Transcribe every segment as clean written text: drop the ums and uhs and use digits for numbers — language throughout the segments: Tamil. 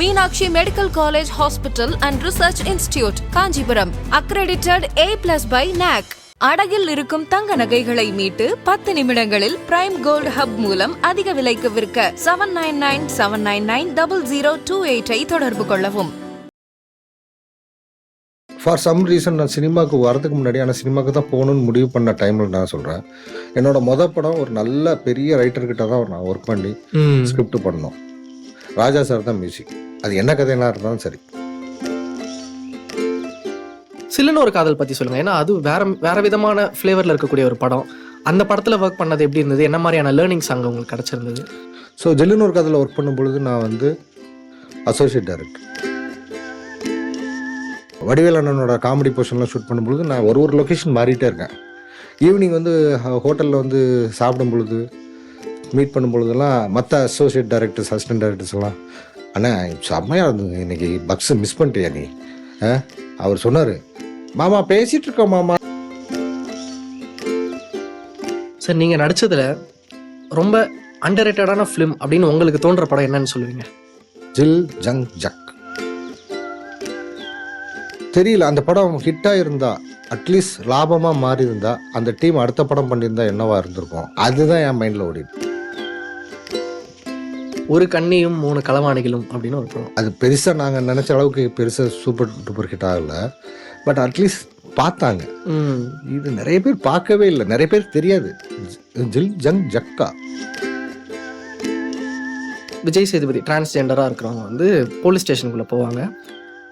Meenakshi Medical College Hospital and Research Institute, Kanjipuram. Accredited A+ by NAC. அடகில் இருக்கும் தங்க நகைகளை மீட்டு 10 நிமிடங்களில் பிரைம் கோல்ட் ஹப் மூலம் அதிக விலைக்கு விற்க 7997990028 தொடர்பு கொள்ளவும். ஃபார் சம் ரீசன் நான் சினிமாவுக்கு வரதுக்கு முன்னாடி, ஆனால் சினிமாவுக்கு தான் போகணுன்னு முடிவு பண்ண டைமில் நான் சொல்கிறேன், என்னோட படம் ஒரு நல்ல பெரிய ரைட்டர்கிட்ட தான் நான் ஒர்க் பண்ணி ஸ்கிரிப்ட் பண்ணோம். ராஜா சார் தான் மியூசிக். அது என்ன கதையெல்லாம் இருந்தாலும் சரி. சில்லுன்னு ஒரு காதல் பற்றி சொல்லுங்கள். ஏன்னா அது வேற விதமான ஃப்ளேவரில் இருக்கக்கூடிய ஒரு படம். அந்த படத்தில் ஒர்க் பண்ணது எப்படி இருந்தது? என்ன மாதிரியான லேர்னிங்ஸ் அங்கே உங்களுக்கு கிடச்சிருந்தது? ஸோ ஜில்லுன்னு ஒரு காதலில் ஒர்க் பண்ணும் பொழுது நான் வந்து அசோசியேட் டைரக்டர். வடிவேல் அண்ணனோட காமெடி போர்ஷன்லாம் ஷூட் பண்ணும்பொழுது நான் ஒரு லொக்கேஷன் மாறிட்டே இருக்கேன். ஈவினிங் வந்து ஹோட்டலில் வந்து சாப்பிடும் பொழுது மீட் பண்ணும் பொழுதெல்லாம் மற்ற அசோசியேட் டைரக்டர்ஸ், அசிஸ்டன்ட் டைரக்டர்ஸ் எல்லாம், அண்ணா செம்மையாக இருந்தது, இன்னைக்கு பக்ஸை மிஸ் பண்ணிட்டியா நீ? அவர் சொன்னார், மாமா பேசிகிட்டு இருக்கோம் மாமா. சார், நீங்கள் நடித்ததில் ரொம்ப அண்டர்ரேட்டடான ஃபிலிம் அப்படின்னு உங்களுக்கு தோன்ற படம் என்னன்னு சொல்லுவீங்க? ஜில் ஜங் ஜக். தெரியல, அந்த படம் ஹிட்டாக இருந்தா, அட்லீஸ்ட் லாபமாக மாறி இருந்தா, அந்த டீம் அடுத்த படம் பண்ணியிருந்தா என்னவா இருந்திருக்கும், அதுதான் என் மைண்டில் ஓடிட்டு. ஒரு கண்ணியும் 3 களவாணிகளும் அப்படின்னு ஒரு படம். அது பெருசாக நாங்கள் நினச்ச அளவுக்கு பெருசாக சூப்பர் டூப்பர் ஹிட் ஆகலை. பட் அட்லீஸ்ட் பார்த்தாங்க. இது நிறைய பேர் பார்க்கவே இல்லை, நிறைய பேர் தெரியாது. ஜில் ஜங் ஜக்கா. விஜய் சேதுபதி டிரான்ஸ்ஜெண்டராக இருக்கிறவங்க வந்து போலீஸ் ஸ்டேஷனுக்குள்ளே போவாங்க.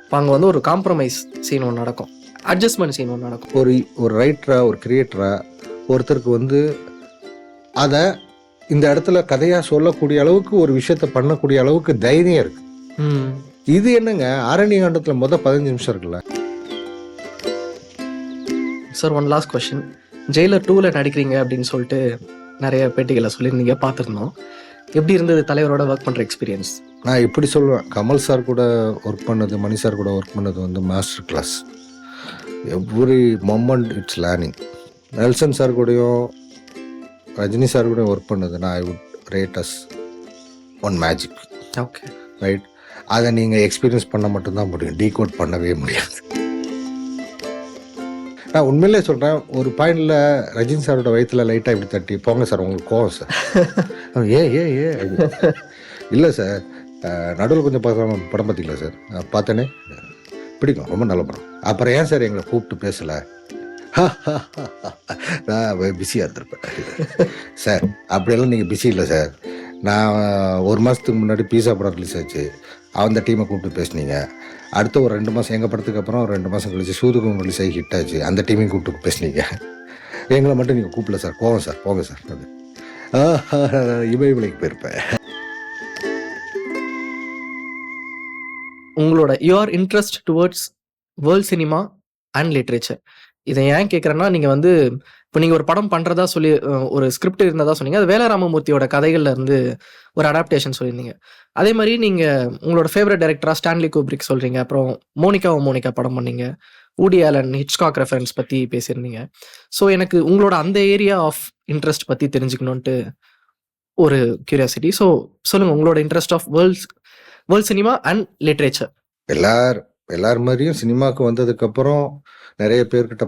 இப்போ அங்கே வந்து ஒரு காம்ப்ரமைஸ் சீன் ஒன்று நடக்கும், அட்ஜஸ்ட்மெண்ட் சீன் ஒன்று நடக்கும். ஒரு ரைட்டரா, ஒரு கிரியேட்டரா ஒருத்தருக்கு வந்து அதை இந்த இடத்துல கதையாக சொல்லக்கூடிய அளவுக்கு ஒரு விஷயத்த பண்ணக்கூடிய அளவுக்கு தைரியம் இருக்கு. இது என்னங்க ஆரண்யகாண்டத்தில் 15 நிமிஷம் இருக்குல்ல. Sir, one last question. Jailer 2ல் நடிக்கிறீங்க அப்படின்னு சொல்லிட்டு நிறைய பேட்டிகளை சொல்லியிருந்தீங்க, பார்த்துருந்தோம். எப்படி இருந்தது தலைவரோட ஒர்க் பண்ணுற எக்ஸ்பீரியன்ஸ்? நான் இப்படி சொல்லுவேன், கமல் சார் கூட ஒர்க் பண்ணது, மணி சார் கூட ஒர்க் பண்ணது வந்து master class. Every moment it's learning. Nelson sir கூடயும் ரஜினி சார் கூட ஒர்க் பண்ணது நான் I would rate as one magic. Okay, right. அதை நீங்கள் எக்ஸ்பீரியன்ஸ் பண்ண மட்டும்தான் முடியும், டீகோட் பண்ணவே முடியாது. நான் உண்மையிலே சொல்கிறேன், ஒரு பாயிண்டில் ரஜினி சாரோட வயிற்றில் லைட்டாக இப்படி தட்டி, போங்க சார் உங்களுக்கு கோவம் சார். இல்லை சார், நடுவில் கொஞ்சம் படம் பார்த்தீங்களா சார்? பார்த்தேனே, பிடிக்கும், ரொம்ப நல்ல படம். அப்புறம் ஏன் சார் எங்களை கூப்பிட்டு பேசலை? நான் பிஸியாக இருந்திருப்பேன். சார் அப்படியெல்லாம் நீங்கள் பிஸி இல்லை சார். நான் 1 மாதத்துக்கு முன்னாடி பீஸா படம் ரிலீஸ் ஆச்சு, அந்த டீமை கூப்பிட்டு பேசுனீங்க. அடுத்த ஒரு 2 மாதம் எங்கள் படத்துக்கு அப்புறம் 2 மாதம் கழிச்சு சூதுக்கும் ரிலீஸ் ஆகி ஹிட் ஆச்சு, அந்த டீமையும் கூப்பிட்டு பேசுனீங்க. எங்களை மட்டும் நீங்கள் கூப்பிடல சார், கோவம் சார், போங்க சார். இமயமலைக்கு போயிருப்பேன். உங்களோட your interest towards world cinema and literature, இதை ஏன் கேட்குறேன்னா, நீங்கள் வந்து இப்போ நீங்கள் ஒரு படம் பண்ணுறதா சொல்லி ஒரு ஸ்கிரிப்ட் இருந்ததா சொன்னீங்க, அது வேலராமமூர்த்தியோட கதைகள்ல இருந்து ஒரு அடாப்டேஷன் சொல்லியிருந்தீங்க. அதே மாதிரி நீங்கள் உங்களோட ஃபேவரட் டைரக்டராக ஸ்டான்லி கூப்ரிக் சொல்கிறீங்க. அப்புறம் மோனிகா படம் பண்ணீங்க. ஊடி ஆலன், ஹிட்ச்காக் ரெஃபரன்ஸ் பற்றி பேசியிருந்தீங்க. ஸோ எனக்கு உங்களோட அந்த ஏரியா ஆஃப் இன்ட்ரெஸ்ட் பற்றி தெரிஞ்சுக்கணுன்ட்டு ஒரு கியூரியாசிட்டி. ஸோ சொல்லுங்கள், உங்களோட interest of world cinema and literature. எல்லார் மாதிரியும் சினிமாவுக்கு வந்ததுக்கப்புறம் நிறைய பேர்கிட்ட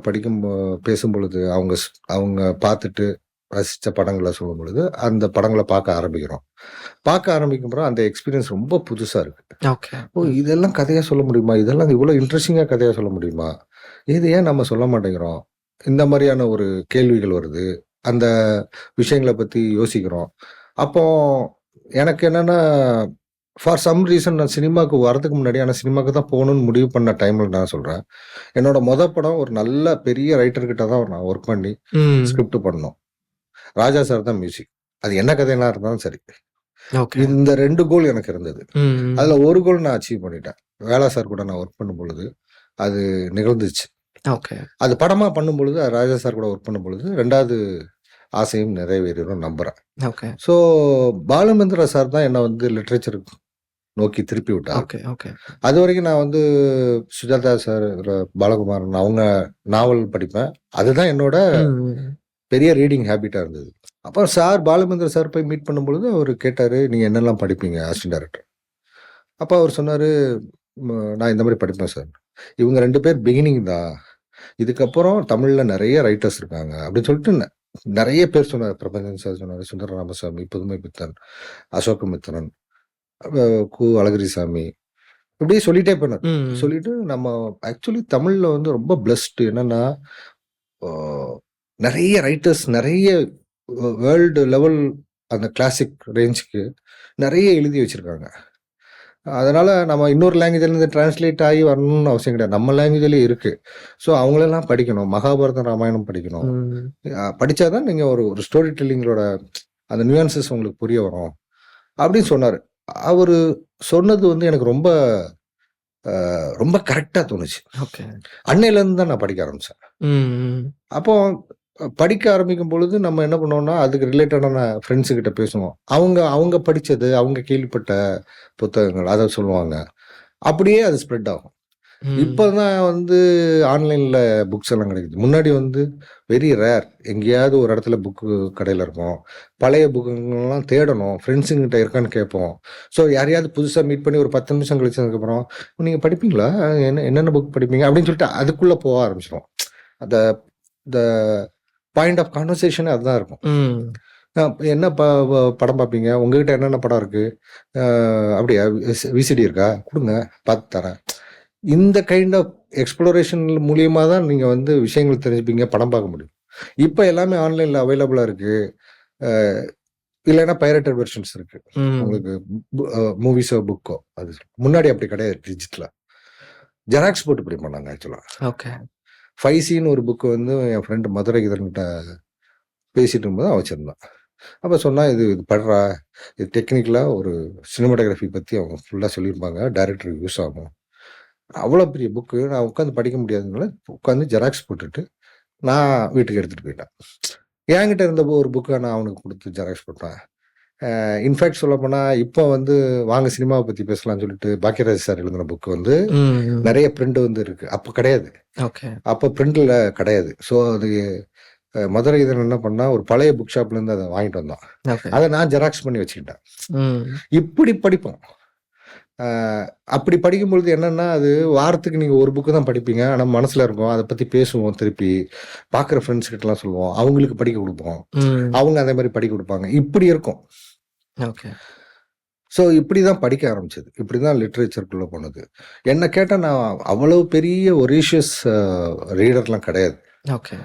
பேசும் பொழுது அவங்க பார்த்துட்டு ரசித்த படங்களை சொல்லும் பொழுது அந்த படங்களை பார்க்க ஆரம்பிக்கும் அந்த எக்ஸ்பீரியன்ஸ் ரொம்ப புதுசாக இருக்குது. ஓகே, இதெல்லாம் கதையாக சொல்ல முடியுமா? இதெல்லாம் இவ்வளோ இன்ட்ரெஸ்டிங்காக கதையாக சொல்ல முடியுமா? இது ஏன் நம்ம சொல்ல மாட்டேங்கிறோம்? இந்த மாதிரியான ஒரு கேள்விகள் வருது. அந்த விஷயங்களை பற்றி யோசிக்கிறோம். அப்போ எனக்கு என்னென்னா, ஃபார் சம் ரீசன் நான் சினிமாவுக்கு வரதுக்கு முன்னாடி, ஆனால் சினிமாவுக்கு தான் போகணுன்னு முடிவு பண்ண டைமில் நான் சொல்கிறேன், என்னோட படம் ஒரு நல்ல பெரிய ரைட்டர்கிட்ட தான் நான் ஒர்க் பண்ணி ஸ்கிரிப்ட் பண்ணோம். ராஜா சார் தான் மியூசிக். அது என்ன கதையெல்லாம் இருந்தாலும் சரி. இந்த 2 கோல் எனக்கு இருந்தது. அதில் ஒரு கோல் நான் அச்சீவ் பண்ணிட்டேன். வேலா சார் கூட நான் ஒர்க் பண்ணும் பொழுது அது நிகழ்ந்துச்சு. அது படமாக பண்ணும் பொழுது, ராஜா சார் கூட ஒர்க் பண்ணும் பொழுது 2வது ஆசையும் நிறைவேறும் நம்புகிறேன். ஸோ பாலுமந்திரா சார் தான் என்னை வந்து லிட்ரேச்சருக்கு நோக்கி திருப்பி விட்டாங்க. அது வரைக்கும் நான் வந்து சுஜாதா சார், பாலகுமாரன் அவங்க நாவல் படிப்பேன். அதுதான் என்னோட பெரிய ரீடிங் ஹேபிட்டா இருந்தது. அப்புறம் சார் பாலமேந்திர சார் போய் மீட் பண்ணும்பொழுது அவர் கேட்டாரு, நீங்க என்னெல்லாம் படிப்பீங்க அசிஸ்டன்ட் டைரக்டர்? அப்போ அவர் சொன்னாரு, நான் இந்த மாதிரி படிப்பேன் சார். இவங்க 2 பேர் பிகினிங் தான். இதுக்கப்புறம் தமிழ்ல நெறைய ரைட்டர்ஸ் இருக்காங்க அப்படின்னு சொல்லிட்டு நெறைய பேர் சொன்னாரு. பிரபஞ்சன் சார் சொன்னாரு, சுந்தர ராமசாமி, புதுமை பித்தன், அசோகமித்திரன், கு. அழகிரிசாமி, இப்படியே சொல்லிட்டே போனார். ம். சொல்லிட்டு நம்ம ஆக்சுவலி தமிழ்ல வந்து ரொம்ப பிளெஸ்ட். என்னன்னா, ஆ நெறைய ரைட்டர்ஸ், நெறைய வேர்ல்டு லெவல் அந்த கிளாசிக் ரேஞ்சுக்கு நெறைய எழுதி வச்சிருக்காங்க. அதனால நம்ம இன்னொரு லாங்குவேஜ்லேருந்து டிரான்ஸ்லேட் ஆகி வரணும்னு அவசியம் கிடையாது. நம்ம லாங்குவேஜ்லேயே இருக்கு. ஸோ அவங்களெல்லாம் படிக்கணும். மகாபாரதம், ராமாயணம் படிக்கணும். ம். படிச்சாதான் நீங்க ஒரு ஸ்டோரி டெல்லிங்களோட அந்த நியூயான்சஸ் உங்களுக்கு புரிய வரும் அப்படின்னு சொன்னாரு. அவரு சொன்னது வந்து எனக்கு ரொம்ப ரொம்ப கரெக்டா தோணுச்சு. ஓகே. அன்னையிலேருந்து தான் நான் படிக்க ஆரம்பிச்சேன். ம். அப்போ படிக்க ஆரம்பிக்கும் பொழுது நம்ம என்ன பண்ணோம்னா, அதுக்கு ரிலேட்டடான ஃப்ரெண்ட்ஸு கிட்ட பேசுவோம். அவங்க படிச்சது, அவங்க கேள்விப்பட்ட புத்தகங்கள் அத சொல்லுவாங்க. அப்படியே அது ஸ்ப்ரெட் ஆகும். ம். இப்பதான் வந்து ஆன்லைன்ல புக்ஸ் எல்லாம் கிடைக்குது. முன்னாடி வந்து வெரி ரேர். எங்கேயாவது ஒரு இடத்துல புக்கு கடையில இருக்கும். பழைய புக்குங்கள்லாம் தேடணும். ஃப்ரெண்ட்ஸுங்கிட்ட இருக்கான்னு கேட்போம். ஸோ யாரையாவது புதுசா மீட் பண்ணி ஒரு 10 நிமிஷம் கழிச்சதுக்கப்புறம், "நீங்க படிப்பீங்களா? என்னென்ன புக் படிப்பீங்க?" அப்படின்னு சொல்லிட்டு அதுக்குள்ள போக ஆரம்பிச்சுருவோம். அந்த த பாயிண்ட் ஆஃப் கான்வர்சேஷனே அதுதான் இருக்கும். ம். என்ன படம் பார்ப்பீங்க? உங்ககிட்ட என்னென்ன படம் இருக்கு? அப்படியா? விசிடி இருக்கா? குடுங்க, பார்த்து தரேன். இந்த கைண்ட் ஆஃப் எக்ஸ்ப்ளோரேஷன் மூலியமா தான் நீங்க வந்து விஷயங்கள் தெரிஞ்சுப்பீங்க, படம் பார்க்க முடியும். இப்ப எல்லாமே ஆன்லைன்ல அவைலபிளா இருக்கு. அ இல்லைன்னா பைரேட்டட் வெர்ஷன்ஸ் இருக்கு. ம். உங்களுக்கு மூவிஸோ, புக்கோ. அது முன்னாடி அப்படி கிடையாது டிஜிட்டலா. ஜெராக்ஸ் போட்டு படிப்போம் நாங்க ஆக்சுவலா. ஓகே. 5Cன்னு ஒரு புக் வந்து என் ஃப்ரெண்ட் மதுரை கிட்ட பேசிட்டு இருக்கும்போது அவன் வச்சிருந்தான். அப்ப சொன்னா, "இது பட்றா. இது டெக்னிக்கலா ஒரு சினிமாட்டோகிராஃபி பத்தி அவங்க ஃபுல்லா சொல்லியிருப்பாங்க. டைரக்டருக்கு யூஸ் ஆகும்." அவ்வளோ பெரிய புக்கு. நான் உட்காந்து படிக்க முடியாததுனால, உட்காந்து ஜெராக்ஸ் போட்டுட்டு, நான் வீட்டுக்கு எடுத்துட்டு போயிட்டேன். என்கிட்ட இருந்த ஒரு புக்க நான் அவனுக்கு குடுத்து ஜெராக்ஸ் போட்டேன். இன்ஃபேக்ட் சொல்லப்போனா, இப்போ வந்து வாங்க சினிமாவ பத்தி பேசலாம்னு சொல்லிட்டு பாக்கியராஜ் சார் எழுதின புக் வந்து ம். நெறைய பிரிண்ட் வந்து இருக்கு. அப்ப கிடையாது. ஓகே. அப்ப பிரிண்ட்ல கிடையாது. ஸோ அது மதுரை இதழ் என்ன பண்ணா, ஒரு பழைய புக் ஷாப்லேருந்து அத வாங்கிட்டு வந்தான். ஓகே. அத நான் ஜெராக்ஸ் பண்ணி வச்சுக்கிட்டேன். ம். இப்படி படிப்போம். அப்படி படிக்கும்பொழுது என்னன்னா, அது வாரத்துக்கு நீங்க ஒரு புக்கு தான் படிப்பீங்க. ஆனா மனசுல இருக்கும். அத பத்தி பேசுவோம் திருப்பி. பார்க்குற ஃப்ரெண்ட்ஸ் கிட்டலாம் சொல்லுவோம். அவங்களுக்கு படிக்க குடுப்போம். ம். அவங்க அதே மாரி படிக்க குடுப்பாங்க. இப்படி இருக்கும். ஓகே. ஸோ இப்படிதான் படிக்க ஆரம்பிச்சது. இப்படிதான் லிட்ரேச்சர்க்குள்ள போனது. என்ன கேட்டா நான் அவ்வளவு பெரிய ஒரேஷியஸ் ரீடர்லாம் கிடையாது. ஓகே.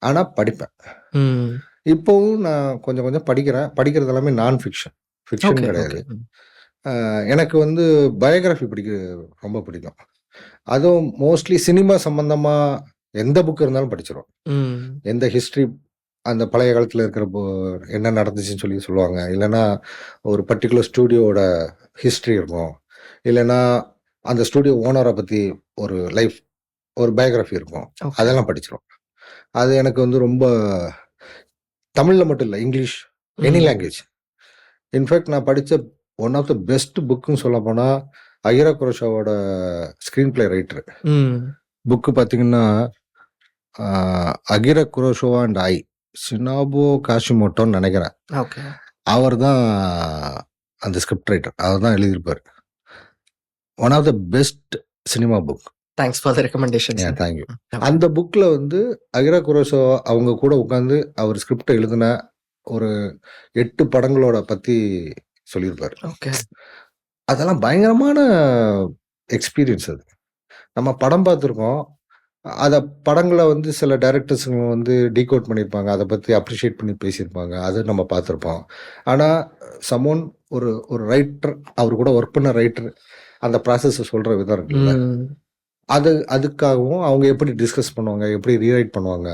ஆனா படிப்பேன். ம். இப்பவும் நான் கொஞ்சம் கொஞ்சம் படிக்கிறேன். படிக்கிறது எல்லாமே நான் ஃபிக்ஷன். Fiction okay. கிடையாது. ஓகே. ம். எனக்கு வந்து பயோகிராஃபி படிக்க ரொம்ப பிடிக்கும். அதுவும் மோஸ்ட்லி சினிமா சம்பந்தமா எந்த புக் இருந்தாலும் படிச்சிருவோம். ம். எந்த ஹிஸ்டரி அந்த பழைய காலத்துல இருக்கிற என்ன நடந்துச்சுன்னு சொல்லுவாங்க. இல்லைன்னா ஒரு பர்ட்டிகுலர் ஸ்டூடியோட ஹிஸ்டரி இருக்கும். இல்லைன்னா அந்த ஸ்டூடியோ ஓனரை பத்தி ஒரு லைஃப் ஒரு பயோகிராஃபி இருக்கும். ஓகே. அதெல்லாம் படிச்சிருவோம். அது எனக்கு வந்து ரொம்ப தமிழ்ல மட்டும் இல்லை, இங்கிலீஷ், எனி ம். லாங்குவேஜ். இன்ஃபேக்ட் நான் படிச்ச ஒன் ஆஃப் த பெஸ்ட் புக்குன்னு சொல்ல போனா அகிரா குரோசாவோட ஸ்கிரீன் பிளே ரைட்டர். ம். புக்கு பார்த்தீங்கன்னா அகிரா குரோசாவா அண்ட் சினாபோ காஷிமோட்டோன்னு நினைக்கிறேன். ஓகே. அவர் தான் அந்த ஸ்கிரிப்ட் ரைட்டர். அவர் தான் எழுதியிருப்பார். One of the best cinema book. Thanks for the recommendation sir. Thank you. Okay. அந்த புக்ல வந்து அகிரா குரோசாவா அவங்க கூட உட்காந்து அவர் ஸ்கிரிப்ட் எழுதின ஒரு 8 படங்களோட பத்தி சொல்லியிருப்பாரு. ஓகே. அதெல்லாம் பயங்கரமான எக்ஸ்பீரியன்ஸ் அது. நம்ம படம் பார்த்துருக்கோம். அத படங்கள வந்து சில டைரக்டர்ஸுங்க வந்து டீகோட் பண்ணியிருப்பாங்க. அத பத்தி அப்ரிஷியேட் பண்ணி பேசியிருப்பாங்க. அது நம்ம பார்த்துருப்போம். ஆனா சம்ஒன் ஒரு ஒரு ரைட்டர், அவர் கூட ஒர்க் பண்ண ரைட்டர் அந்த ப்ராசஸ சொல்ற விதம் இருக்குல்ல, ம். அதுக்காகவும் அவங்க எப்படி டிஸ்கஸ் பண்ணுவாங்க, எப்படி ரீரைட் பண்ணுவாங்க,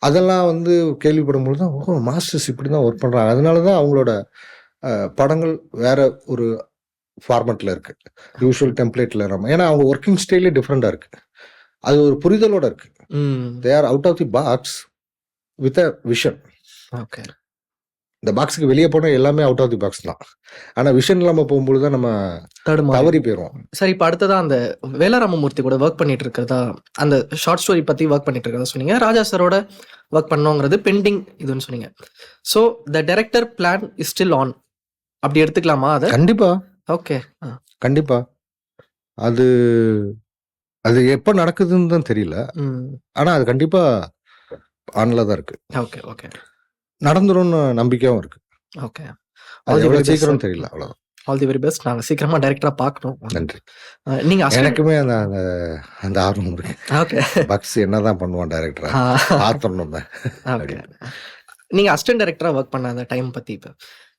அதெல்லாம் வந்து கேள்விப்படும்பொழுது தான், ஓ! மாஸ்டர்ஸ் இப்படிதான் ஒர்க் பண்றாங்க. அதனால தான் அவங்களோட படங்கள் வேற ஒரு ஃபார்மட்ல இருக்கு. யூசுவல் டெம்ப்ளேட்ல நம்ம ஏன்னா அவங்க ஒர்க்கிங் ஸ்டைலே டிஃபரெண்டா இருக்கு. அது ஒரு புரிதலோட இருக்கு. ம். They are out of the box with a vision. Okay. இந்த பாக்ஸுக்கு வெளியே போனா எல்லாமே அவுட் ஆஃப் தி பாக்ஸ் தான். ஆனா விஷன் இல்லாம போகும்பொழுது தான் நம்ம தடுமாறி தவறி போயிடுவோம். சார், இப்ப அடுத்ததா அந்த வேலராமமூர்த்தி கூட ஒர்க் பண்ணிட்டு இருக்கிறதா, அந்த ஷார்ட் ஸ்டோரி பத்தி ஒர்க் பண்ணிட்டு இருக்கிறதா சொன்னீங்க. ராஜா சாரோட ஒர்க் பண்ணோங்கிறது பெண்டிங் இதுன்னு சொன்னீங்க. So the director plan is still on, அப்படி எடுத்துக்கலாமா அத? கண்டிப்பா. ஓகே. கண்டிப்பா. அது அது எப்ப நடக்குதுன்னு தான் தெரியல. ம். ஆனா அது கண்டிப்பா ஆன்ல தான் இருக்கு. ஓகே, ஓகே, நடந்துரும்னு நம்பிக்கையும் இருக்கு. ஓகே. அது ஆல் தி வெரி எவ்வளவு பெஸ்ட் சார். சீக்கிரம்னு தெரியல. அவ்வளவுதான். All the very best. நாங்க சீக்கிரமா டைரக்டரா பார்க்கணும். நன்றி. நீங்க அசிஸ்டன்ட். எனக்குமே அந்த அந்த அந்த ஆர்வம் இருக்கு. ஓகே. பக்ஸ் என்னதான் பண்ணுவான் டைரக்டரா? பார்த்தோம் நம்ம ஓகே. அப்படின்னு. நீங்க அசிஸ்டன்ட் டைரக்டரா ஒர்க் பண்ண அந்த டைம் பத்தி இப்ப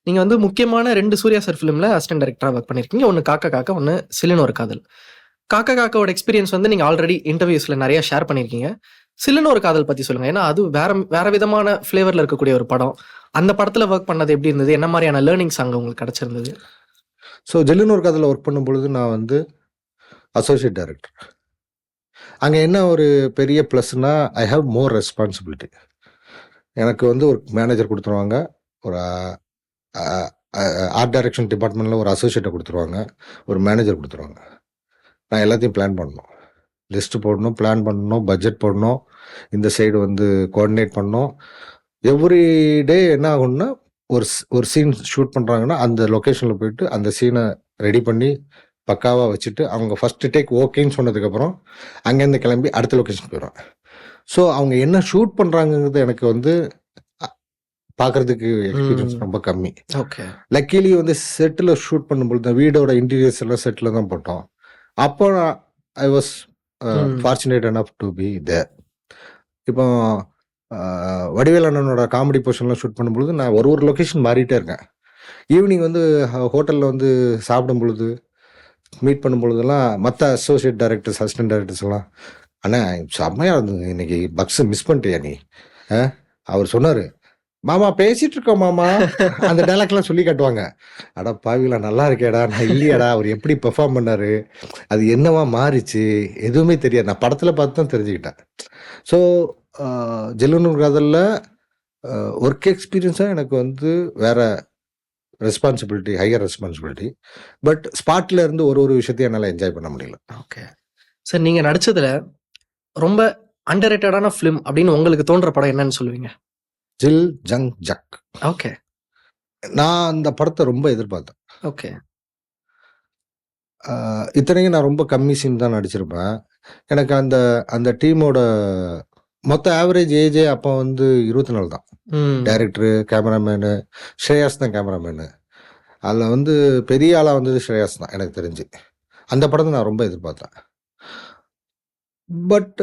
நீங்க வந்து முக்கியமான 2 சூர்யா சார் ஃபிலிம்ல அசிஸ்டன்ட் டைரக்டரா ஒர்க் பண்ணியிருக்கீங்க. ஒன்னு காக்கா காக்கா, ஒன்னு சில்லுன்னு ஒரு காதல். காக்கா காக்காவோட எக்ஸ்பீரியன்ஸ் வந்து நீங்க ஆல்ரெடி இன்டர்வியூஸ்ல நிறைய ஷேர் பண்ணியிருக்கீங்க. சில்லுன்னு ஒரு காதல் பத்தி சொல்லுங்க. ஏன்னா அது வேற வேற விதமான ஃபிளேவர்ல இருக்கக்கூடிய ஒரு படம். அந்த படத்துல ஒர்க் பண்ணது எப்படி இருந்தது? என்ன மாதிரியான லேர்னிங்ஸ் அங்க உங்களுக்கு கிடைச்சிருந்தது? ஸோ ஜில்லுன்னு ஒரு கதையில் ஒர்க் பண்ணும் பொழுது நான் வந்து அசோசியேட் டைரக்டர். அங்கே என்ன ஒரு பெரிய ப்ளஸ்னா ஐ ஹாவ் மோர் ரெஸ்பான்சிபிலிட்டி. எனக்கு வந்து ஒரு மேனேஜர் கொடுத்துருவாங்க, ஒரு ஆர்ட் டைரக்ஷன் டிபார்ட்மெண்ட்டில் ஒரு அசோசியேட்டை கொடுத்துருவாங்க, ஒரு மேனேஜர் கொடுத்துருவாங்க. நான் எல்லாத்தையும் பிளான் பண்ணணும், லிஸ்ட்டு போடணும், பிளான் பண்ணணும், பட்ஜெட் போடணும், இந்த சைடு வந்து கோஆர்டினேட் பண்ணணும். எவ்ரி டே என்ன ஆகும்னா ஒரு சீன் ஷூட் பண்ணுறாங்கன்னா அந்த லொக்கேஷனில் போயிட்டு அந்த சீனை ரெடி பண்ணி பக்காவாக வச்சுட்டு அவங்க ஃபஸ்ட்டு டேக் ஓகேன்னு சொன்னதுக்கப்புறம் அங்கேருந்து கிளம்பி அடுத்த லொக்கேஷன் போயிடுவேன். ஸோ அவங்க என்ன ஷூட் பண்ணுறாங்கிறது எனக்கு வந்து பார்க்குறதுக்கு எக்ஸ்பீரியன்ஸ் ரொம்ப கம்மி. ஓகே. லக்கீலி வந்து செட்டில் ஷூட் பண்ணும்பொழுது வீடோட இன்டீரியர்ஸ் எல்லாம் செட்டில் தான் போட்டோம். அப்போ I was fortunate enough to be there. இப்போ வடிவேல் அண்ணனோட காமெடி போர்ஷன்லாம் ஷூட் பண்ணும்பொழுது நான் ஒரு லொக்கேஷன் மாறிட்டே இருக்கேன். ஈவினிங் வந்து ஹோட்டலில் வந்து சாப்பிடும் பொழுது மீட் பண்ணும் பொழுதெல்லாம் மற்ற அசோசியேட் டைரக்டர்ஸ், அசிஸ்டன்ட் டைரக்டர்ஸ் எல்லாம், அண்ணா செம்மையாக இருந்தது இன்னைக்கு, பக்ஸ் மிஸ் பண்ணிட்டியா நீ? அவர் சொன்னார், மாமா பேசிட்டு இருக்கோம் மாமா, அந்த டைலாக்லாம் சொல்லி காட்டுவாங்க. அடா பாவிகளா, நல்லா இருக்கேடா. நான் இல்லையாடா, அவர் எப்படி பெர்ஃபார்ம் பண்ணாரு, அது என்னவா மாறிச்சு, எதுவுமே தெரியாது. நான் படத்தில் பார்த்து தான் தெரிஞ்சுக்கிட்டேன். ஸோ ஜில்லுன்னு கதையில் ஒர்க் எக்ஸ்பீரியன்ஸாக எனக்கு வந்து வேற ரெஸ்பான்சிபிலிட்டி, ஹையர் ரெஸ்பான்சிபிலிட்டி. பட் ஸ்பாட்ல இருந்து ஒரு விஷயத்தையும் என்னால் என்ஜாய் பண்ண முடியல. Okay sir. நீங்க நடிச்சதுல ரொம்ப அண்டர்ரேட்டடான ஃபிலிம் அப்படின்னு உங்களுக்கு தோன்ற படம் என்னன்னு சொல்லுவீங்க? ஜில் ஜங் ஜக். ஓகே. நான் அந்த படத்தை ரொம்ப எதிர்பார்த்தேன். ஓகே. இத்தனைக்கும் நான் ரொம்ப கம்மி சீன் தான் நடிச்சிருப்பேன். எனக்கு அந்த அந்த டீமோட மொத்த ஆவரேஜ் ஏஜே அப்போ வந்து 24 தான். டைரக்டரு, கேமராமேனு, ஸ்ரேயாஸ் தான் கேமராமேனு. அதில் வந்து பெரிய ஆளாக வந்தது ஸ்ரேயாஸ் தான் எனக்கு தெரிஞ்சு. அந்த படத்தை நான் ரொம்ப எதிர்பார்த்தேன். பட்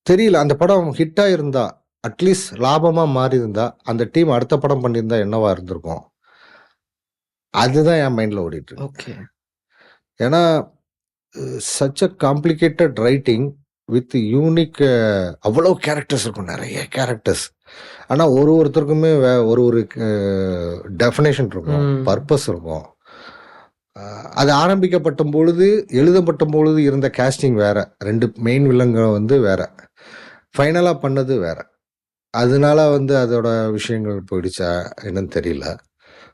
தெரியல, அந்த படம் ஹிட்டாக இருந்தா, அட்லீஸ்ட் லாபமாக மாறி இருந்தா, அந்த டீம் அடுத்த படம் பண்ணியிருந்தா என்னவா இருந்திருக்கும், அதுதான் என் மைண்டில் ஓடிட்டு இருக்கு. ஓகே. ஏன்னா such a complicated writing with unique, அவ்வளோ கேரக்டர்ஸ் இருக்கும், நிறைய கேரக்டர்ஸ். ஆனால் ஒருத்தருக்குமே ஒரு டெஃபினேஷன் இருக்கும், பர்பஸ் இருக்கும். அது ஆரம்பிக்கப்பட்ட பொழுது, எழுதப்பட்ட பொழுது இருந்த கேஸ்டிங் வேற, 2 மெயின் வில்லங்க வந்து வேற, ஃபைனலாக பண்ணது வேற. அதனால வந்து அதோட விஷயங்கள் போயிடுச்சா என்னன்னு தெரியல.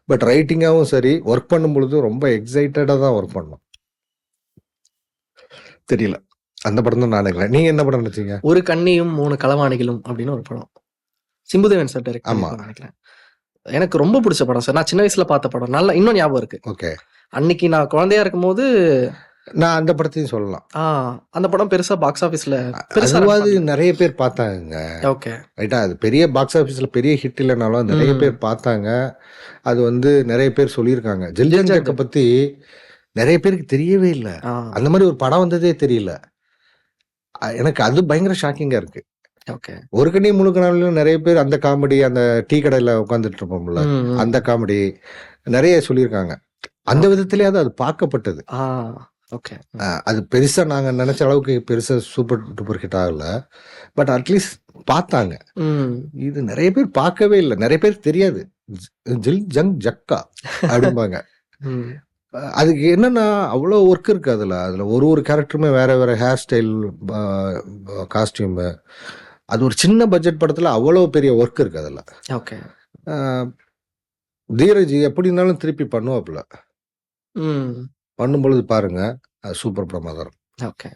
பட் ரைட்டிங்காகவும் சரி, ஒர்க் பண்ணும் பொழுது ரொம்ப எக்ஸைட்டடாக தான் ஒர்க் பண்ணோம். தெரியல, அந்த படம் தான் நான் நினைக்கிறேன். நீங்க என்ன படம் நினைச்சீங்க? ஒரு கண்ணியும் 3 களவாணிகளும் அப்படின்னு ஒரு படம், சிம்புதேவன் சார் டைரக்ட் ஆமா. பண்ணி நினைக்கிறேன். எனக்கு ரொம்ப பிடிச்ச படம் சார். நான் சின்ன வயசுல பார்த்த படம், நல்லா இன்னும் ஞாபகம் இருக்கு. ஓகே. அன்னைக்கு நான் குழந்தையா இருக்கும்போது நான் அந்த படத்தையும் சொல்லலாம். அந்த படம் பெருசா பாக்ஸ் ஆபீஸ்ல அதுவாது நிறைய பேர் பார்த்தாங்க. ஓகே. ரைட்டா, அது பெரிய பாக்ஸ் ஆஃபீஸ்ல பெரிய ஹிட் இல்லைனாலும் நிறைய பேர் பார்த்தாங்க. அது வந்து நிறைய பேர் சொல்லியிருக்காங்க. ஜில் ஜங் ஜக்கை பத்தி நிறைய பேருக்கு தெரியவே இல்லை. அந்த மாதிரி ஒரு படம் வந்ததே தெரியல. எனக்கு அது பயங்கர ஷாக்கிங்கா இருக்கு. ஓகே. ஒரு கண்ணி முழுக்க நாளிலும் நிறைய பேர் அந்த காமெடி, அந்த டீ கடையில உட்காந்துட்டு இருப்போம்ல, அந்த காமெடி நிறைய சொல்லியிருக்காங்க. அந்த விதத்திலேயாவது அது பார்க்கப்பட்டது. ஓகே. அது பெருசா நாங்க நினைச்ச அளவுக்கு பெருசா சூப்பர் டூப்பர் ஹிட் ஆகல. பட் அட்லீஸ்ட் பார்த்தாங்க. இது நிறைய பேர் பார்க்கவே இல்லை, நிறைய பேர் தெரியாது. ஜில் ஜங் ஜக்கா அப்படிம்பாங்க. அதுக்கு என்னன்னா அவ்வளோ ஒர்க் இருக்கு அதுல. ஒரு கேரக்டருமே வேற வேற ஹேர் ஸ்டைல், காஸ்டியூம். அது ஒரு சின்ன பட்ஜெட் படத்துல அவ்வளோ பெரிய ஒர்க் இருக்கு அதுல. ஓகே. தீரஜ் எப்படினாலும் திருப்பி பண்ணுவாப்புல. பண்ணும் பொழுது பாருங்க, அது சூப்பர் படமா தான் இருக்கும். ஓகே.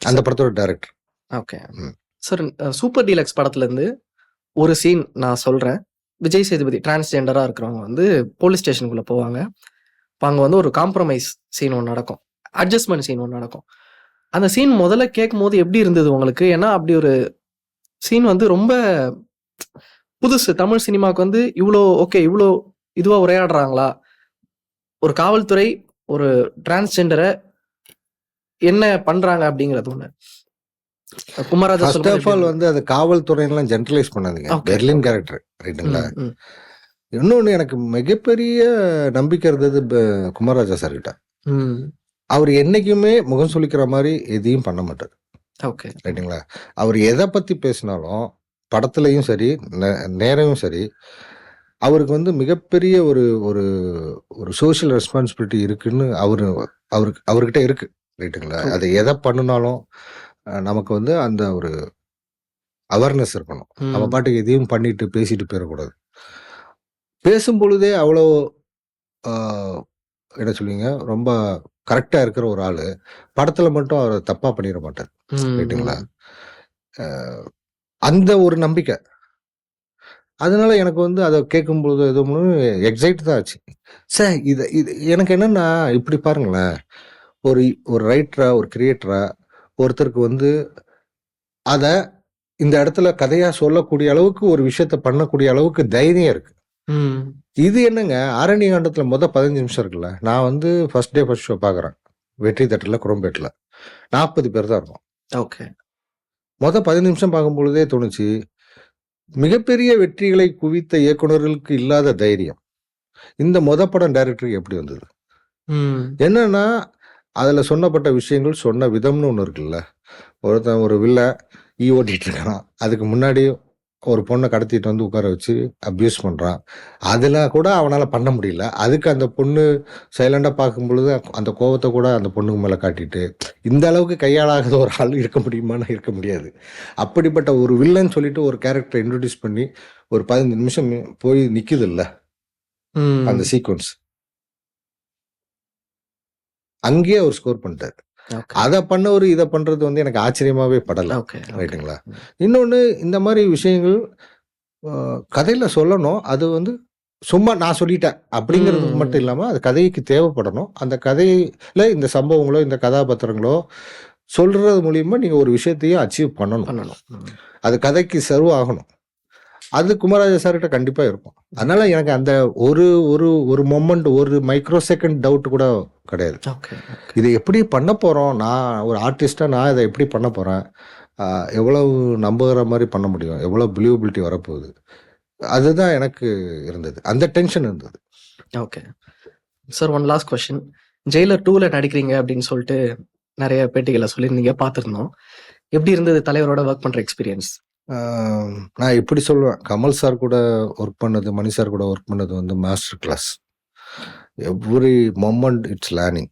அந்த படத்தோட director. Okay sir. Super deluxe படத்துல இருந்து ஒரு சீன் நான் சொல்றேன். விஜய் சேதுபதி டிரான்ஸ்ஜெண்டரா இருக்கிறவங்க வந்து போலீஸ் ஸ்டேஷனுக்குள்ள போவாங்க. இப்போ அங்கே வந்து ஒரு காம்ப்ரமைஸ் சீன் ஒன்று நடக்கும், அட்ஜஸ்ட்மெண்ட் சீன் ஒன்று நடக்கும். அந்த சீன் முதல்ல கேட்கும் போது எப்படி இருந்தது உங்களுக்கு? ஏன்னா அப்படி ஒரு சீன் வந்து ரொம்ப புதுசு தமிழ் சினிமாவுக்கு. வந்து இவ்வளோ ஓகே, இவ்வளோ இதுவாக உரையாடுறாங்களா? ஒரு காவல்துறை ஒரு டிரான்ஸ்ஜெண்டரை என்ன பண்றாங்க அப்படிங்கிறது ஒண்ணு. குமாரராஜா ஃபர்ஸ்ட் சொல்லும்போது ஆஃப் ஆல் எப்படி வந்து அது காவல்துறையெல்லாம் ஜென்ரலைஸ் பண்ணாதீங்க. ஓகே பெர்லின் ஓகே கேரக்டர் ரைட்டுங்களா? ம் ம் இன்னொன்று எனக்கு மிகப்பெரிய நம்பிக்கை இருந்தது குமாரராஜா சார் கிட்ட. ம் அவர் என்னைக்குமே முகம் சுளிக்கிற மாதிரி எதையும் பண்ண மாட்டார் ஓகே ரைட்டுங்களா? அவர் எதை பற்றி பேசினாலும் படத்துலையும் சரி நேரமும் சரி அவருக்கு வந்து மிகப்பெரிய ஒரு ஒரு ஒரு சோஷியல் ரெஸ்பான்சிபிலிட்டி இருக்குன்னு அவர்கிட்ட இருக்கு ரைட்டுங்களா? அதை எதை பண்ணினாலும் நமக்கு வந்து அந்த ஒரு அவேர்னஸ் இருக்கணும். நம்ம ம் பாட்டுக்கு எதையும் பண்ணிட்டு பேசிட்டு போயிடக்கூடாது. பேசும் பொழுதே அவ்வளோ என்ன சொல்லுவீங்க, ரொம்ப கரெக்டா இருக்கிற ஒரு ஆளு படத்துல மட்டும் அவர் தப்பா பண்ணிட மாட்டார் ம் ரைட்டுங்களா? ம் அஹ் அந்த ஒரு நம்பிக்கை. அதனால எனக்கு வந்து அதை கேட்கும் பொழுது எதுவும் எக்ஸைட் தான் ஆச்சு. சார் இது எனக்கு என்னன்னா இப்படி பாருங்களேன், ஒரு ஒரு ரைட்டரா ஒரு கிரியேட்டரா ஒருத்தருக்கு வந்து அதை இந்த இடத்துல கதையா சொல்லக்கூடிய அளவுக்கு ஒரு விஷயத்த பண்ணக்கூடிய அளவுக்கு தைரியம் இருக்கு. ம் இது என்னங்க ஆரண்யகாண்டத்துல 15 நிமிஷம் இருக்குல்ல, நான் வந்து ஃபர்ஸ்ட் டே ஃபர்ஸ்ட் ஷோ பாக்குறேன் வெற்றி தேட்டர்ல குரோம்பேட்ல 40 பேர் தான் இருக்கும். ஓகே 15 நிமிஷம் பார்க்கும் பொழுதே தோணுச்சு, மிகப்பெரிய வெற்றிகளை குவித்த இயக்குனர்களுக்கு இல்லாத தைரியம் இந்த படம் டைரக்டருக்கு எப்படி வந்தது? ம் என்னன்னா அதுல சொன்னப்பட்ட விஷயங்கள் சொன்ன விதம்னு ஒண்ணு இருக்குல்ல. ஒருத்தன் ஒரு வில்ல ஓட்டிட்டு இருக்கான், அதுக்கு முன்னாடி ஒரு பொண்ணை கடத்திட்டு வந்து உட்கார வச்சு அபியூஸ் பண்றான். அதெல்லாம் கூட அவனால பண்ண முடியல. அதுக்கு அந்த பொண்ணு சைலண்டா பார்க்கும் பொழுது அந்த கோவத்தை கூட அந்த பொண்ணுக்கு மேல காட்டிட்டு இந்த அளவுக்கு கையாளாகாத ஒரு ஆள் இருக்க முடியுமான்னு இருக்க முடியாது. அப்படிப்பட்ட ஒரு வில்லன் சொல்லிட்டு ஒரு கேரக்டரை இன்ட்ரோடியூஸ் பண்ணி ஒரு 15 நிமிஷம் போய் நிக்குது இல்ல அந்த ம் சீக்வன்ஸ், அங்கேயே அவர் ஸ்கோர் பண்ணிட்டாரு. ஓகே அதை பண்ணவர் இதை பண்றது வந்து எனக்கு ஆச்சரியமாவே படல ஓகே ஓகே ரைட்டுங்களா? இன்னொன்னு இந்த மாதிரி விஷயங்கள் கதையில சொல்லணும். அது வந்து சும்மா நான் சொல்லிட்டேன் அப்படிங்கிறதுக்கு மட்டும் ம் இல்லாம அது கதைக்கு தேவைப்படணும். அந்த கதையில இந்த சம்பவங்களோ இந்த கதாபாத்திரங்களோ சொல்றது மூலியமா நீங்க ஒரு விஷயத்தையும் அச்சீவ் பண்ணணும். பண்ணணும். ம் அது கதைக்கு சர்வ் ஆகணும். அது குமாரராஜா சார்கிட்ட கண்டிப்பா இருக்கும். அதனால எனக்கு அந்த ஒரு ஒரு ஒரு மொமெண்ட் ஒரு மைக்ரோ செகண்ட் டவுட் கூட கிடையாது. ஓகே ஓகே இதை எப்படி பண்ண போறோம், நான் ஒரு ஆர்டிஸ்டா நான் இதை எப்படி பண்ண போறேன், எவ்வளவு நம்புகிற மாதிரி பண்ண முடியும், எவ்வளவு பிலீவபிலிட்டி வரப்போகுது, அதுதான் எனக்கு இருந்தது. அந்த டென்ஷன் இருந்தது. Okay sir, one last question. Jailer 2ல நடிக்கிறீங்க அப்படின்னு சொல்லிட்டு நிறைய பேட்டிகளை சொல்லியிருந்தீங்க, பார்த்துருந்தோம். எப்படி இருந்தது தலைவரோட ஒர்க் பண்ற எக்ஸ்பீரியன்ஸ்? நான் இப்படி சொல்லுவேன், கமல் சார் கூட ஒர்க் பண்ணது, மணி சார் கூட ஒர்க் பண்ணது வந்து master class. Every moment it's learning.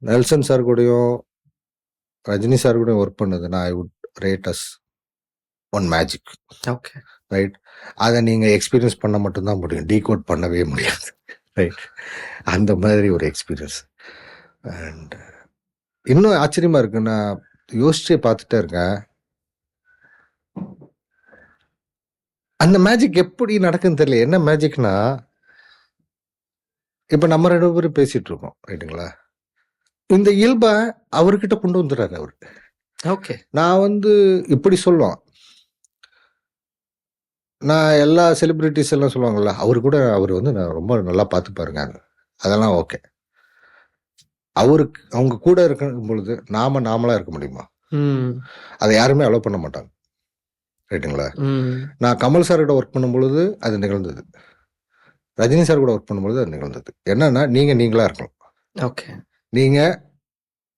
Nelson sir கூடயும் ரஜினி சார் கூடயும் ஒர்க் பண்ணது நான் I would rate as one magic okay right. அதை நீங்க எக்ஸ்பீரியன்ஸ் பண்ண மட்டும்தான் முடியும், டீகோட் பண்ணவே முடியாது ரைட். அந்த மாதிரி ஒரு எக்ஸ்பீரியன்ஸ். அண்ட் இன்னும் ஆச்சரியமா இருக்கு, நான் யோசிச்சே பார்த்துட்டே இருக்கேன், அந்த மேஜிக் எப்படி நடக்குன்னு தெரியல. என்ன மேஜிக்னா, இப்ப நம்ம 2 பேரும் பேசிட்டு இருக்கோம் ரைட்டுங்களா, இந்த இயல்பை அவர்கிட்ட கொண்டு வந்துடுறாரு அவரு. ஓகே நான் வந்து இப்படி சொல்லுவான், நான் எல்லா செலிபிரிட்டிஸ் எல்லாம் சொல்லுவாங்கல்ல, அவரு கூட அவர் வந்து நான் ரொம்ப நல்லா பார்த்து பாருங்க, அதெல்லாம் ஓகே. அவருக்கு அவங்க கூட இருக்கும் பொழுது நாமளா இருக்க முடியுமா? ம் அதை யாருமே அலோவ் பண்ண மாட்டாங்க ரைட்டுங்களா. ம் நான் கமல் சார் கூட ஒர்க் பண்ணும் பொழுது அது நிகழ்ந்தது, ரஜினி சார் கூட ஒர்க் பண்ணும்பொழுது அது நிகழ்ந்தது. என்னன்னா நீங்களா இருக்கலாம், ஓகே நீங்க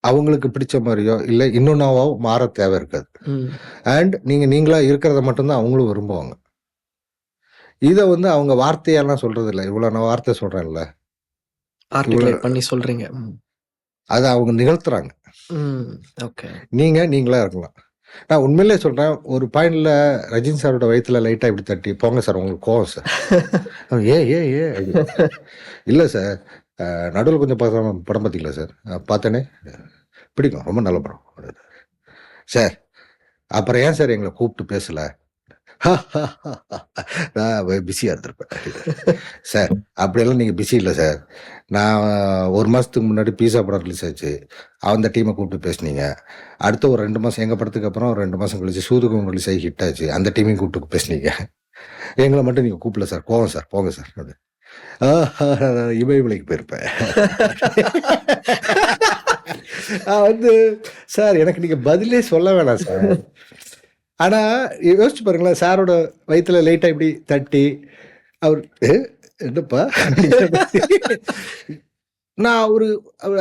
அவங்களுக்கு பிடிச்ச மாதிரியோ இல்லை இன்னொன்னாவோ மாற தேவை இருக்காது. ம் அண்ட் நீங்களா இருக்கிறத மட்டும்தான் அவங்களும் விரும்புவாங்க. இதை வந்து அவங்க வார்த்தையெல்லாம் சொல்றது இல்லை, இவ்வளவு நான் வார்த்தை சொல்றேன்ல, ஆர்டிகுலேட் பண்ணி சொல்றீங்க. அதை அவங்க நிகழ்த்துறாங்க. ஓகே நீங்களா இருக்கலாம். நான் உண்மையிலே சொல்றேன், ஒரு பாயிண்ட்ல ரஜினி சாரோட வயிற்றுல லைட்டா இப்படி தட்டி, போங்க சார் உங்களுக்கு கோவம் சார், ஏ இல்லை சார், நடுவில் கொஞ்சம் படம் பார்த்தீங்களா சார்? பார்த்தேனே, பிடிக்கும், ரொம்ப நல்ல படம் சார். அப்புறம் ஏன் சார் எங்களை கூப்பிட்டு பேசல? நான் பிஸியாக இருந்திருப்பேன் சார். அப்படியெல்லாம் நீங்கள் பிஸி இல்லை சார். நான் 1 மாதத்துக்கு முன்னாடி பீஸா படம் ரிலீஸ் ஆச்சு. அந்த டீமை கூப்பிட்டு பேசுனீங்க. அடுத்த ஒரு 2 மாதம் எங்கள் படத்துக்கு அப்புறம் 2 மாதம் கழிச்சு சூதுகம் ரிலீஸ் ஆகி ஹிட் ஆச்சு. அந்த டீமையும் கூப்பிட்டு பேசுனீங்க. எங்களை மட்டும் நீங்கள் கூப்பிடல சார். கோவம் சார், போங்க சார். இமயமலைக்கு போயிருப்பேன். நான் சார் எனக்கு நீங்கள் பதிலே சொல்ல வேணாம் சார். ஆனால் யோசிச்சு பாருங்களேன், சாரோட வயிற்றுல லைட்டாக இப்படி தட்டி அவர் என்னப்பா நான்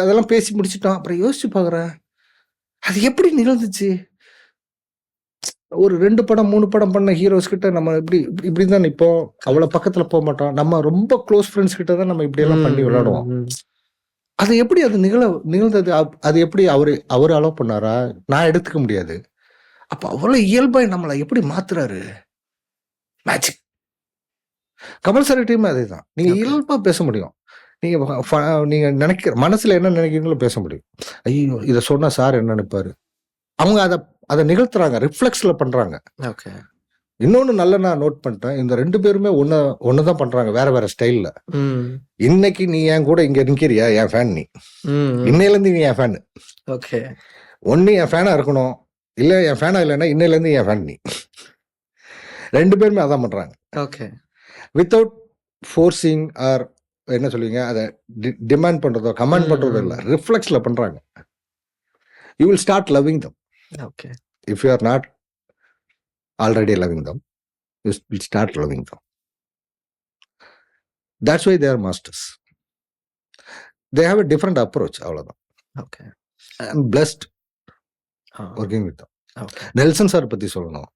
அதெல்லாம் பேசி முடிச்சிட்டோம். அப்புறம் யோசிச்சு பார்க்குறேன், அது எப்படி நிகழ்ந்துச்சு? ஒரு 2 படம் 3 படம் பண்ண ஹீரோஸ் கிட்ட நம்ம இப்படி தான் நிற்போம். அவ்வளோ பக்கத்தில் போக மாட்டோம். நம்ம ரொம்ப க்ளோஸ் ஃப்ரெண்ட்ஸ் கிட்ட தான் நம்ம இப்படியெல்லாம் பண்ணி விளையாடுவோம். அது எப்படி அது நிகழ்ந்தது? அது எப்படி அவர் அலோவ் பண்ணாரா? நான் எடுத்துக்க முடியாது. அப்போ அவ்வளோ இயல்பாக நம்மளை எப்படி மாத்துறாரு? மேஜிக். கமல் சார் டீம் அதே தான். நீங்கள் இயல்பாக பேச முடியும். நீங்கள் நினைக்கிற மனசில் என்ன நினைக்கிறீங்களோ பேச முடியும். ஐயோ இதை சொன்னால் சார் என்ன நினைப்பாரு? அவங்க அதை நிகழ்த்துறாங்க, ரிஃப்ளெக்ஸில் பண்ணுறாங்க. ஓகே. இன்னொன்று நல்ல நான் நோட் பண்ணிட்டேன், இந்த 2 பேருமே ஒன்று தான் பண்ணுறாங்க, வேற வேற ஸ்டைலில். இன்னைக்கு நீ என் கூட இங்கே நிற்கிறியா, என் ஃபேன் நீ. இன்னையிலேருந்து நீ என் ஃபேன். ஓகே. ஒன்று என் ஃபேனாக இருக்கணும், இல்லை என் ஃபேனா இல்லைன்னா இன்னையிலேருந்து என் ஃபேன் நீ. 2 பேருமே அதான் பண்ணுறாங்க. ஓகே. வித்தவுட் ஃபோர்ஸிங் ஆர் என்ன சொல்லுவீங்க, அதை டிமாண்ட் பண்ணுறதோ கமெண்ட் பண்ணுறதோ இல்லை, ரிஃப்ளெக்ஸில் பண்ணுறாங்க. You will start loving them. Okay. If you are not already loving them, you will start loving them. That's why they are masters. They have a different approach, அவ்வளோதான். Okay. I am blessed working with them. Nelson sir பற்றி சொல்லணும்,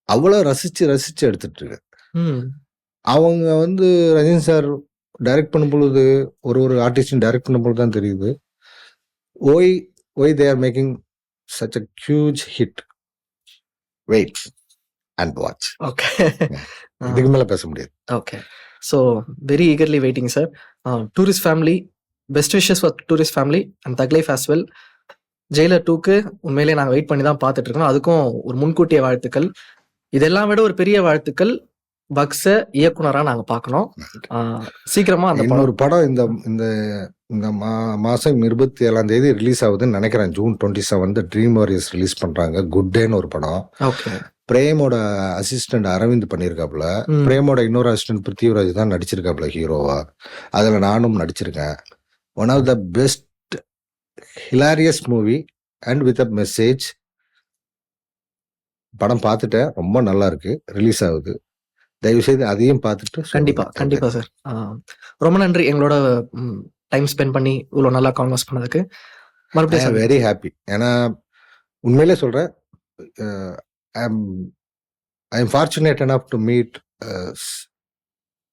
அவ்வளோ ரசிச்சு எடுத்துட்டு இருக்கு. அவங்க ரஜினி சார் டைரக்ட் பண்ணும் பொழுது ஒரு ஆர்டிஸ்டும் டைரக்ட் பண்ணும் பொழுது தான் தெரியுது why they are making such a huge hit. Wait and watch. Okay. இதுக்கு மேலே பேச முடியாது. Okay. So very eagerly waiting sir. Tourist Family, best wishes for Tourist Family and Thug Life as well. Jailer 2க்கு உண்மையிலேயே நாங்கள் வெயிட் பண்ணி தான் பார்த்துட்டு இருக்கோம். அதுக்கும் ஒரு முன்கூட்டிய வாழ்த்துக்கள். இதெல்லாம் விட ஒரு பெரிய வாழ்த்துக்கள், பக்ஸ இயக்குனரா நாங்க பார்க்கணும். சீக்கிரமா அந்த இன்னொரு படம் இந்த மாசம் 27ஆம் தேதி ரிலீஸ் ஆகுதுன்னு நினைக்கிறேன். ஜூன் 27 ட்ரீம் வாரியர்ஸ் ரிலீஸ் பண்றாங்க. குட் டேன்னு ஒரு படம். ஓகே. பிரேமோட அசிஸ்டன்ட் அரவிந்த் பண்ணியிருக்காப்புல. பிரேமோட இன்னொரு அசிஸ்டன்ட் பிருத்திவிராஜ் தான் நடிச்சிருக்காப்புல ஹீரோவா. அதில் நானும் நடிச்சிருக்கேன். One of the best hilarious movie and with a message. படம் பார்த்துட்டேன், ரொம்ப நல்லா இருக்கு. ரிலீஸ் ஆகுது, தயவு செய்து அதையும் பார்த்துட்டு. கண்டிப்பா சார். ரொம்ப நன்றி எங்களோட டைம் ஸ்பெண்ட் பண்ணி இவ்வளோ நல்லா கான்வர்ஸ் பண்ணதுக்கு. மறுபடியும் வெரி ஹாப்பி. ஏன்னா உண்மையிலே சொல்றேன், I am fortunate enough to meet.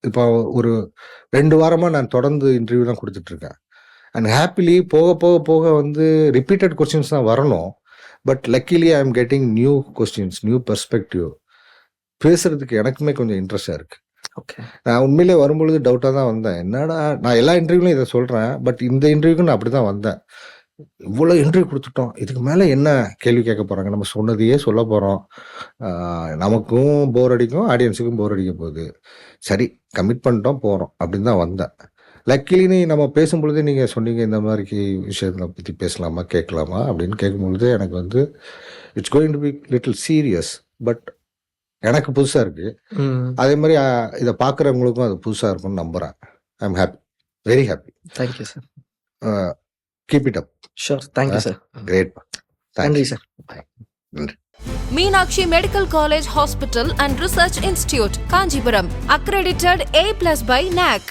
இப்போ ஒரு 2 வாரமா நான் தொடர்ந்து இன்டர்வியூ தான் கொடுத்துட்டு இருக்கேன். அண்ட் ஹாப்பிலி போக ரிப்பீட்டட் கொஸ்டின்ஸ் தான் வரணும். But luckily I am getting new questions, new perspective. பேசுறதுக்கு எனக்குமே கொஞ்சம் இன்ட்ரெஸ்டாக இருக்கு. ஓகே. நான் உண்மையிலே வரும்பொழுது டவுட்டாக தான் வந்தேன். என்னடா நான் எல்லா இன்டர்வியூலையும் இதை சொல்கிறேன், பட் இந்த இன்டர்வியூக்கு நான் அப்படி தான் வந்தேன். இவ்வளோ இன்டர்வியூ கொடுத்துட்டோம், இதுக்கு மேலே என்ன கேள்வி கேட்க போகிறாங்க? நம்ம சொன்னதையே சொல்ல போகிறோம். நமக்கும் போர் அடிக்கும், ஆடியன்ஸுக்கும் போர் அடிக்க போகுது. சரி, கமிட் பண்ணிட்டோம், போகிறோம் அப்படின்னு தான் வந்தேன். லக்கிலி நம்ம பேசும்பொழுது நீங்கள் சொன்னீங்க, இந்த மாதிரி விஷயத்தை பற்றி பேசலாமா கேட்கலாமா அப்படின்னு கேட்கும்பொழுது எனக்கு it's going to be little serious. But எனக்கு புதுசாக இருக்கு. அதே மாதிரி இதை பார்க்குறவங்களுக்கும் அது புதுசாக இருக்கும்னு நம்புகிறேன். I am happy, very happy. Thank you sir. Keep it up. Sure. Thank you sir. Great. நன்றி சார். நன்றி. Meenakshi Medical College Hospital and Research Institute, Kanjipuram, accredited A+ by NAC.